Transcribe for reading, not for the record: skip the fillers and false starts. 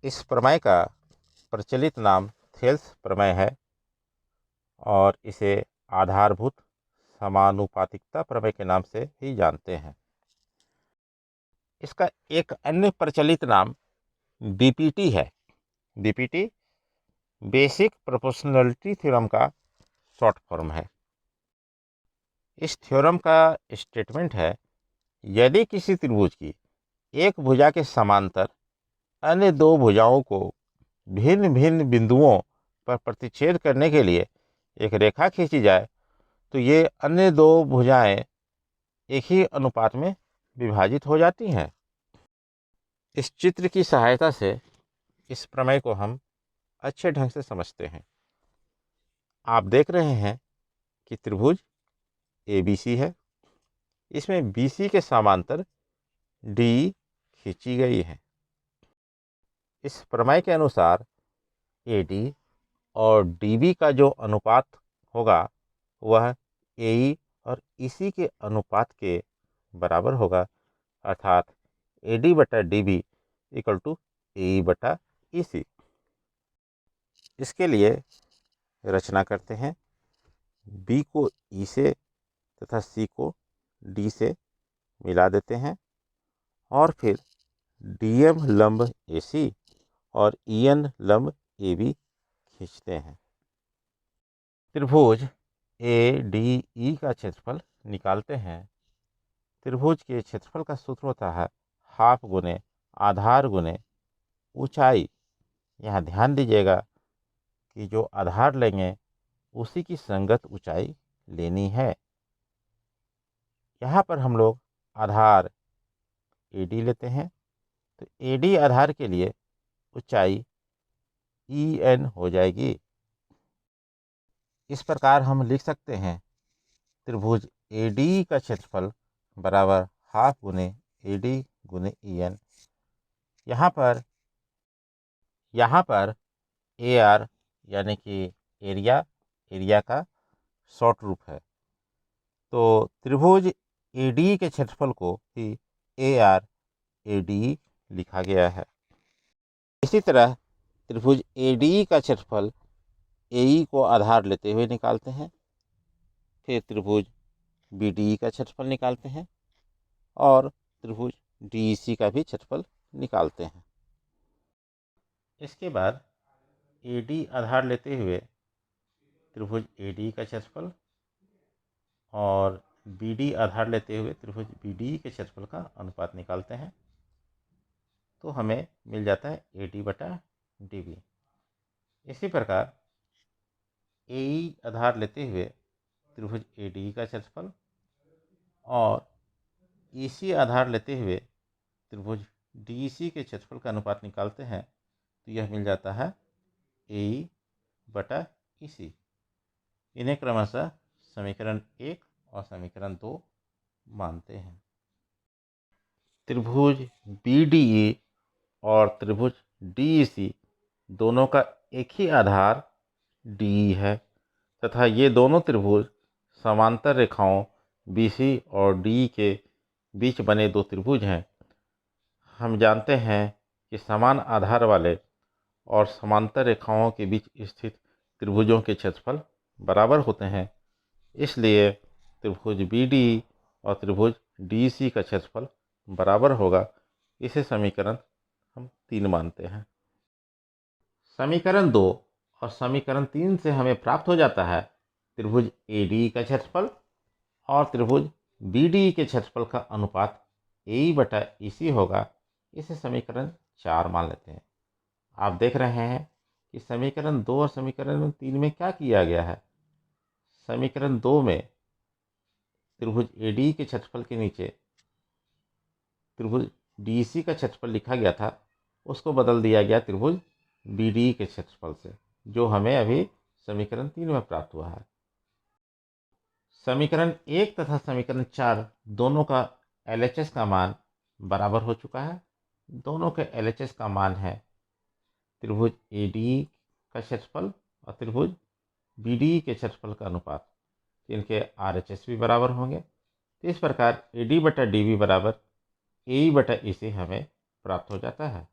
इस प्रमेय का प्रचलित नाम थेल्स प्रमेय है और इसे आधारभूत समानुपातिकता प्रमेय के नाम से ही जानते हैं। इसका एक अन्य प्रचलित नाम बीपीटी है। बीपीटी बेसिक प्रोपोर्शनलिटी थ्योरम का शॉर्ट फॉर्म है। इस थ्योरम का स्टेटमेंट है, यदि किसी त्रिभुज की एक भुजा के समांतर अन्य दो भुजाओं को भिन्न भिन्न बिंदुओं पर प्रतिच्छेद करने के लिए एक रेखा खींची जाए तो ये अन्य दो भुजाएं एक ही अनुपात में विभाजित हो जाती हैं। इस चित्र की सहायता से इस प्रमेय को हम अच्छे ढंग से समझते हैं। आप देख रहे हैं कि त्रिभुज ABC है, इसमें BC के समांतर डी खींची गई है। इस प्रमेय के अनुसार AD और DB का जो अनुपात होगा वह AE और EC के अनुपात के बराबर होगा, अर्थात AD बटा DB इक्वल टू AE बटा EC। इसके लिए रचना करते हैं। B को E से तथा C को D से मिला देते हैं और फिर DM लंब AC और EN लंब AB खींचते हैं। त्रिभुज ADE का क्षेत्रफल निकालते हैं। त्रिभुज के क्षेत्रफल का सूत्र होता है हाफ गुने आधार गुने ऊंचाई। यहाँ ध्यान दीजिएगा कि जो आधार लेंगे उसी की संगत ऊंचाई लेनी है। यहाँ पर हम लोग आधार AD लेते हैं, तो AD आधार के लिए ऊंचाई EN हो जाएगी। इस प्रकार हम लिख सकते हैं त्रिभुज AD का क्षेत्रफल बराबर हाफ गुने AD गुने EN। यहाँ पर AR यानी कि एरिया का शॉर्ट रूप है, तो त्रिभुज AD के क्षेत्रफल को ही AR AD लिखा गया है। इसी तरह त्रिभुज AD का क्षेत्रफल AE को आधार लेते हुए निकालते हैं। फिर त्रिभुज BDE का क्षेत्रफल निकालते हैं और त्रिभुज DEC का भी क्षेत्रफल निकालते हैं। इसके बाद AD आधार लेते हुए त्रिभुज AD का क्षेत्रफल और BD आधार लेते हुए त्रिभुज BDE के क्षेत्रफल का अनुपात निकालते हैं, तो हमें मिल जाता है AD बटा DB। इसी प्रकार AE आधार लेते हुए त्रिभुज AD का क्षेत्रफल और EC आधार लेते हुए त्रिभुज DEC के क्षेत्रफल का अनुपात निकालते हैं, तो यह मिल जाता है AE बटा EC। इन्हें क्रमशः समीकरण 1 और समीकरण 2 मानते हैं। त्रिभुज BDE और त्रिभुज DEC दोनों का एक ही आधार DE है तथा ये दोनों त्रिभुज समांतर रेखाओं BC और DE के बीच बने दो त्रिभुज हैं। हम जानते हैं कि समान आधार वाले और समांतर रेखाओं के बीच स्थित त्रिभुजों के क्षेत्रफल बराबर होते हैं, इसलिए त्रिभुज BDE और त्रिभुज DEC का क्षेत्रफल बराबर होगा। इसे समीकरण हम 3 मानते हैं। समीकरण 2 और समीकरण 3 से हमें प्राप्त हो जाता है त्रिभुज AD का क्षेत्रफल और त्रिभुज BDE के क्षेत्रफल का अनुपात AE बटा EC होगा। इसे समीकरण 4 मान लेते हैं। आप देख रहे हैं कि समीकरण 2 और समीकरण 3 में क्या किया गया है। समीकरण 2 में त्रिभुज AD के क्षेत्रफल के नीचे त्रिभुज DEC का क्षेत्रफल लिखा गया था, उसको बदल दिया गया त्रिभुज BDE के क्षेत्रफल से, जो हमें अभी समीकरण 3 में प्राप्त हुआ है। समीकरण 1 तथा समीकरण 4 दोनों का LHS का मान बराबर हो चुका है। दोनों के LHS का मान है त्रिभुज ADE का क्षेत्रफल और त्रिभुज BDE के क्षेत्रफल का अनुपात, इनके RHS भी बराबर होंगे। तो इस प्रकार AD बटा DB बराबर AE बटा EC हमें प्राप्त हो जाता है।